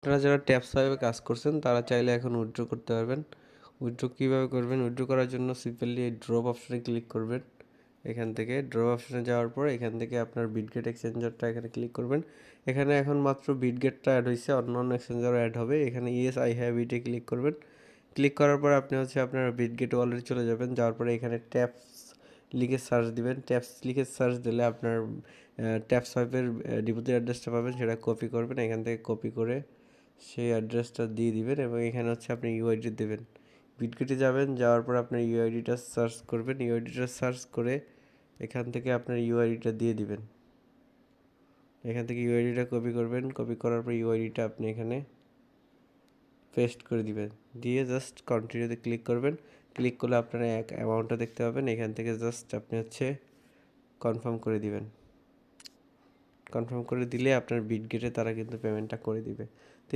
আপনারা যারা ট্যাপস ফাইভে কাজ করছেন তারা চাইলে এখন উইথড্র করতে পারবেন। উইথড্র কীভাবে করবেন? উইথড্র করার জন্য সিম্পলি এই ড্রপ অপশনে ক্লিক করবেন। এখান থেকে ড্রপ অপশনে যাওয়ার পর এখান থেকে আপনার বিটগেট এক্সচেঞ্জারটা এখানে ক্লিক করবেন। এখানে এখন মাত্র বিটগেটটা অ্যাড হয়েছে, অন্যান্য এক্সচেঞ্জারও অ্যাড হবে। এখানে ইয়েস আই হ্যাভ ইটে ক্লিক করবেন। ক্লিক করার পর আপনি হচ্ছে আপনার বিটগেট ওয়ালেটে চলে যাবেন। যাওয়ার পরে এখানে ট্যাপস লিখে সার্চ দিবেন। ট্যাপস লিখে সার্চ দিলে আপনার ট্যাপস ফাইভের ডিপোজিট অ্যাড্রেসটা পাবেন, সেটা কপি করবেন। এখান থেকে কপি করে সেই অ্যাড্রেসটা দিয়ে দিবেন এবং এখানে হচ্ছে আপনি ইউআইডি দেবেন। বিটগেটে যাবেন, যাওয়ার পর আপনার ইউআইডিটা সার্চ করবেন। ইউআইডিটা সার্চ করে এখান থেকে আপনার ইউআইডিটা দিয়ে দিবেন। এখান থেকে ইউআইডিটা কপি করবেন। কপি করার পর ইউআইডিটা আপনি এখানে পেস্ট করে দিবেন। দিয়ে জাস্ট কন্টিনিউতে ক্লিক করবেন। ক্লিক করলে আপনারা অ্যামাউন্টটা দেখতে পাবেন। এখান থেকে জাস্ট আপনি হচ্ছে কনফার্ম করে দিবেন। কনফার্ম করে দিলে আপনার বিটগেটে তারা কিন্তু পেমেন্টটা করে দিবে।